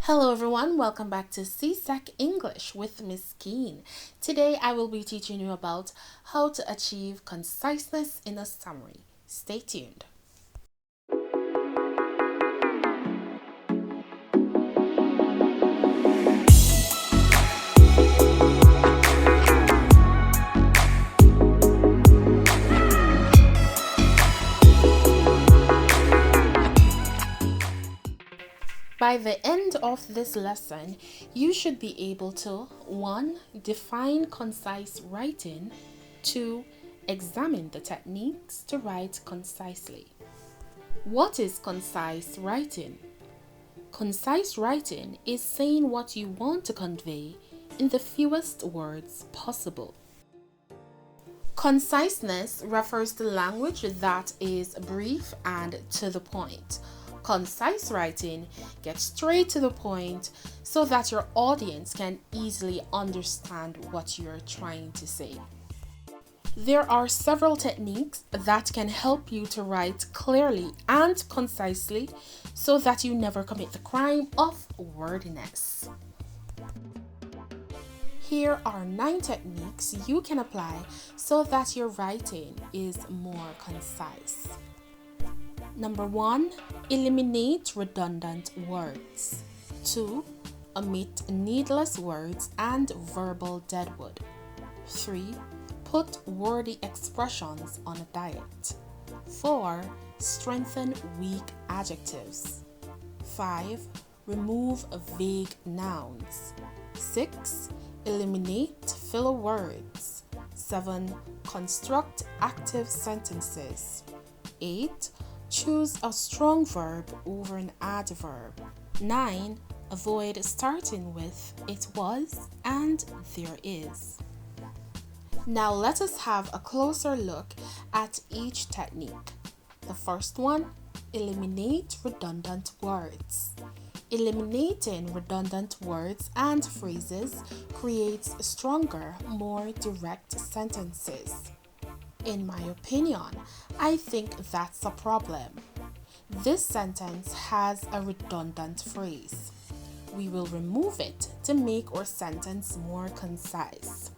Hello everyone, welcome back to Csec English with Ms.Skeene. Today I will be teaching you about how to achieve conciseness in a summary. Stay tuned. By the end of this lesson, you should be able to 1. Define concise writing, 2. Examine the techniques to write concisely. What is concise writing? Concise writing is saying what you want to convey in the fewest words possible. Conciseness refers to language that is brief and to the point. Concise writing gets straight to the point so that your audience can easily understand what you're trying to say. There are several techniques that can help you to write clearly and concisely so that you never commit the crime of wordiness. Here are 9 techniques you can apply so that your writing is more concise. Number 1, eliminate redundant words. 2, omit needless words and verbal deadwood. 3, put wordy expressions on a diet. 4, strengthen weak adjectives. 5, remove vague nouns. 6, eliminate filler words. 7, construct active sentences. 8, choose a strong verb over an adverb. 9. Avoid starting with it was and there is. Now let us have a closer look at each technique. The first one, eliminate redundant words. Eliminating redundant words and phrases creates stronger, more direct sentences. In my opinion, I think that's a problem. This sentence has a redundant phrase. We will remove it to make our sentence more concise.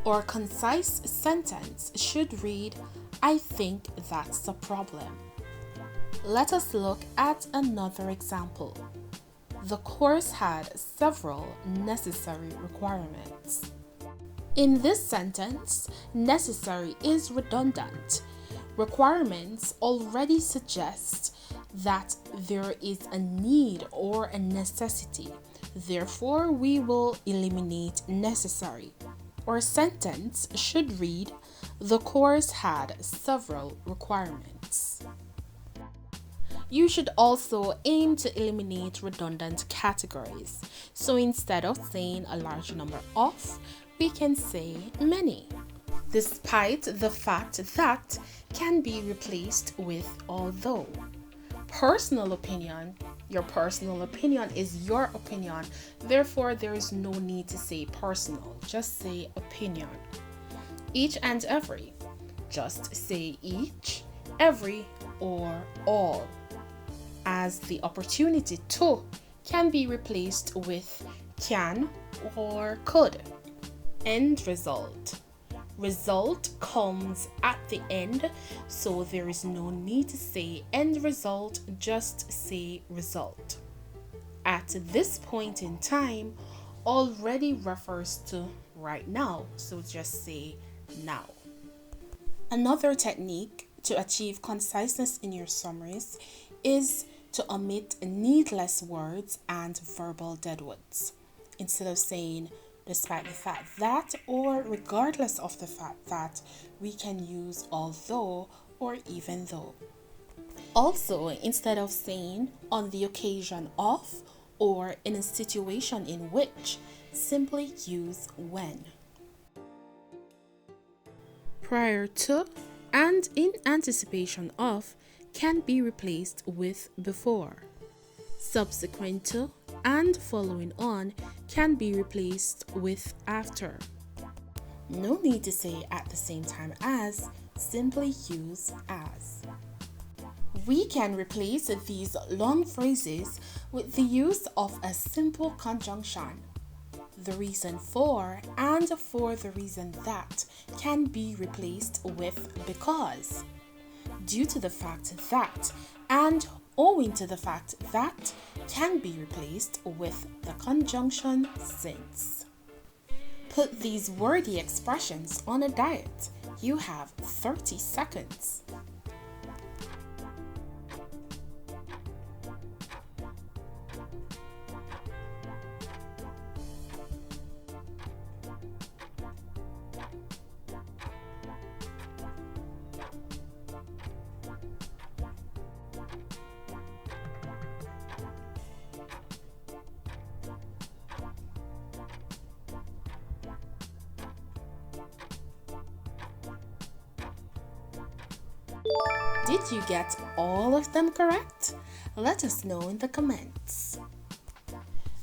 Our concise sentence should read, I think that's a problem. Let us look at another example. The course had several necessary requirements. In this sentence, necessary is redundant. Requirements already suggest that there is a need or a necessity. Therefore, we will eliminate necessary. Our sentence should read, the course had several requirements. You should also aim to eliminate redundant categories. So instead of saying a large number of, we can say many, despite the fact that can be replaced with although. Personal opinion, your personal opinion is your opinion, therefore there is no need to say personal, just say opinion. Each and every, just say each, every, or all, as the opportunity to can be replaced with can or could. End result. Result comes at the end, so there is no need to say end result, just say result. At this point in time already refers to right now, so just say now. Another technique to achieve conciseness in your summaries is to omit needless words and verbal deadwoods. Instead of saying despite the fact that or regardless of the fact that, we can use although or even though. Also, instead of saying on the occasion of or in a situation in which, simply use when. Prior to and in anticipation of can be replaced with before. Subsequent to and following on can be replaced with after. No need to say at the same time as, simply use as. We can replace these long phrases with the use of a simple conjunction. The reason for and for the reason that can be replaced with because, due to the fact that, and owing to the fact that can be replaced with the conjunction since. Put these wordy expressions on a diet. You have 30 seconds. Did you get all of them correct? Let us know in the comments.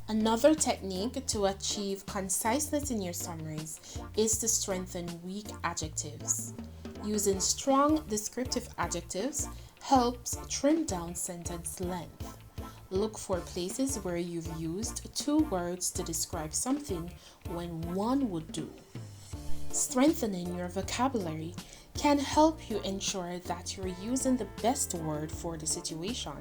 Another technique to achieve conciseness in your summaries is to strengthen weak adjectives. Using strong descriptive adjectives helps trim down sentence length. Look for places where you've used two words to describe something when one would do. Strengthening your vocabulary can help you ensure that you're using the best word for the situation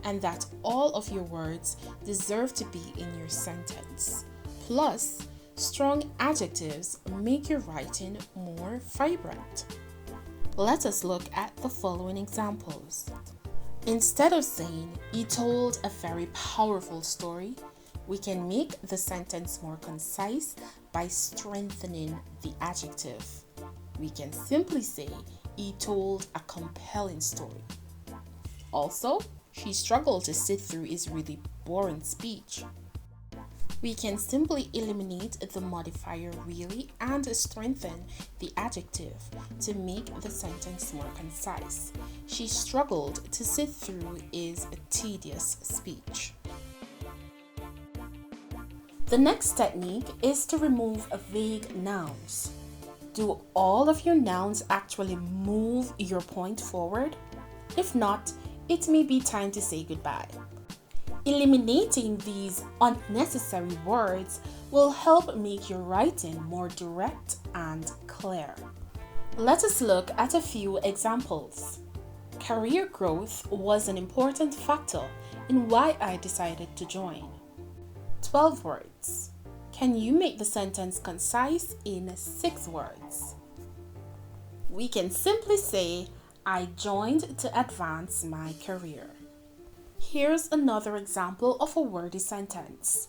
and that all of your words deserve to be in your sentence. Plus, strong adjectives make your writing more vibrant. Let us look at the following examples. Instead of saying, "He told a very powerful story," we can make the sentence more concise by strengthening the adjective. We can simply say, "He told a compelling story." Also, "She struggled to sit through his really boring speech." We can simply eliminate the modifier really and strengthen the adjective to make the sentence more concise. She struggled to sit through his tedious speech. The next technique is to remove vague nouns. Do all of your nouns actually move your point forward? If not, it may be time to say goodbye. Eliminating these unnecessary words will help make your writing more direct and clear. Let us look at a few examples. Career growth was an important factor in why I decided to join. 12 words. Can you make the sentence concise in 6 words? We can simply say, "I joined to advance my career." Here's another example of a wordy sentence.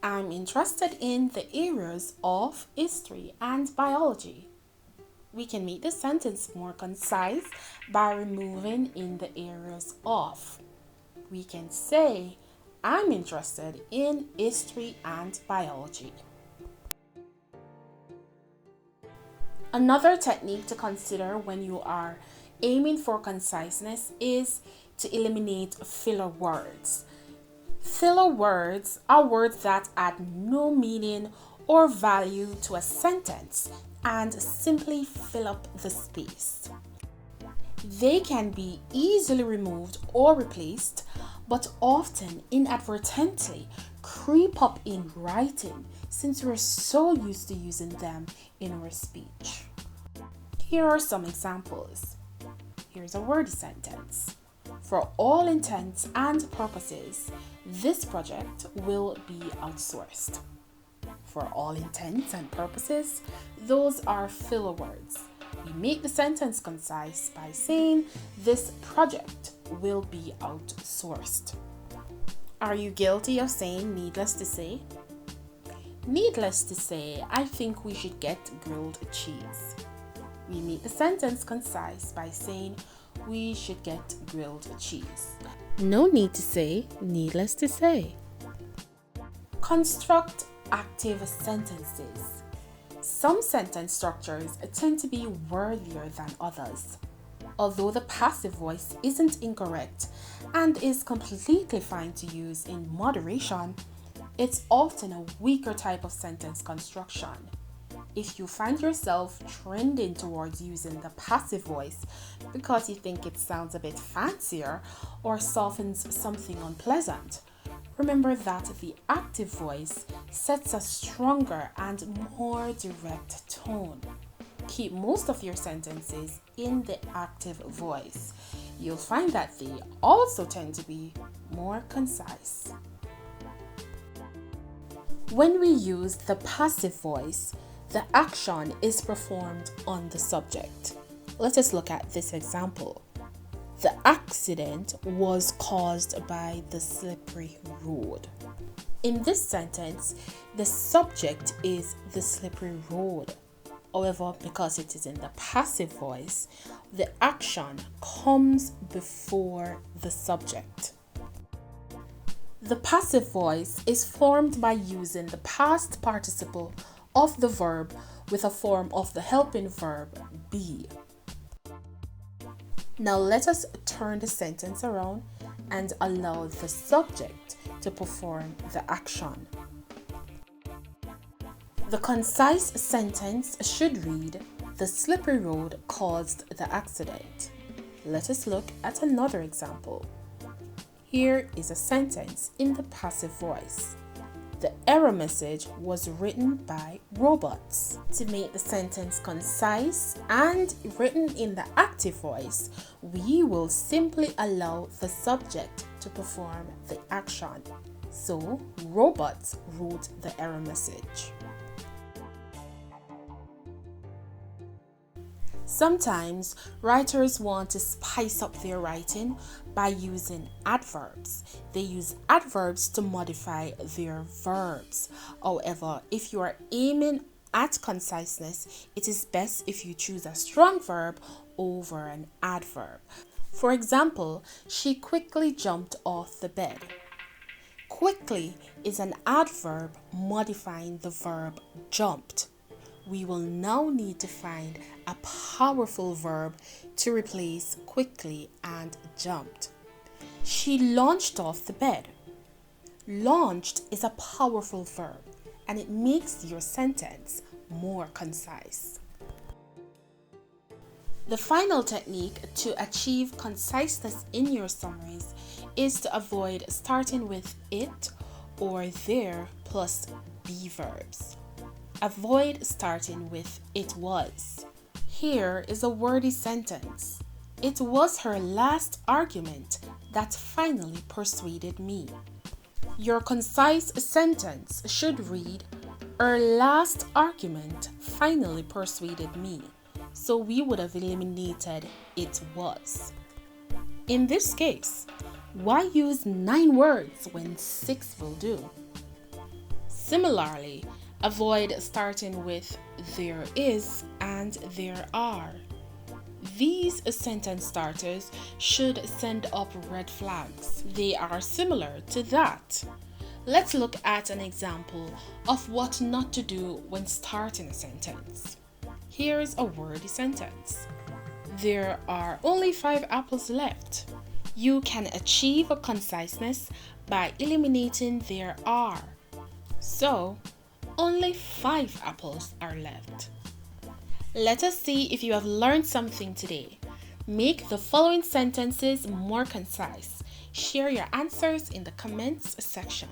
I'm interested in the areas of history and biology. We can make the sentence more concise by removing in the areas of. We can say, "I'm interested in history and biology." Another technique to consider when you are aiming for conciseness is to eliminate filler words. Filler words are words that add no meaning or value to a sentence and simply fill up the space. They can be easily removed or replaced, but often inadvertently creep up in writing since we're so used to using them in our speech. Here are some examples. Here's a wordy sentence. For all intents and purposes, this project will be outsourced. For all intents and purposes, those are filler words. We make the sentence concise by saying this project will be outsourced. Are you guilty of saying needless to say? Needless to say, I think we should get grilled cheese. We make the sentence concise by saying we should get grilled cheese. No need to say needless to say. Construct active sentences. Some sentence structures tend to be wordier than others. Although the passive voice isn't incorrect and is completely fine to use in moderation, it's often a weaker type of sentence construction. If you find yourself trending towards using the passive voice because you think it sounds a bit fancier or softens something unpleasant, Remember that the active voice sets a stronger and more direct tone. Keep most of your sentences in the active voice. You'll find that they also tend to be more concise. When we use the passive voice, the action is performed on the subject. Let us look at this example. The accident was caused by the slippery road. In this sentence, the subject is the slippery road. However, because it is in the passive voice, the action comes before the subject. The passive voice is formed by using the past participle of the verb with a form of the helping verb be. Now let us turn the sentence around and allow the subject to perform the action. The concise sentence should read, "The slippery road caused the accident." Let us look at another example. Here is a sentence in the passive voice. The error message was written by robots. To make the sentence concise and written in the active voice, we will simply allow the subject to perform the action. So, robots wrote the error message. Sometimes writers want to spice up their writing by using adverbs. They use adverbs to modify their verbs. However, if you are aiming at conciseness, it is best if you choose a strong verb over an adverb. For example, she quickly jumped off the bed. Quickly is an adverb modifying the verb jumped. We will now need to find a powerful verb to replace quickly and jumped. She launched off the bed. Launched is a powerful verb and it makes your sentence more concise. The final technique to achieve conciseness in your summaries is to avoid starting with it or there plus be verbs. Avoid starting with "it was." Here is a wordy sentence. It was her last argument that finally persuaded me. Your concise sentence should read, "Her last argument finally persuaded me." So we would have eliminated "it was." In this case, why use 9 words when 6 will do? Similarly, avoid starting with "there is" and "there are." These sentence starters should send up red flags. They are similar to that. Let's look at an example of what not to do when starting a sentence. Here's a wordy sentence. There are only 5 apples left. You can achieve a conciseness by eliminating "there are." So, only 5 apples are left. Let us see if you have learned something today. Make the following sentences more concise. Share your answers in the comments section.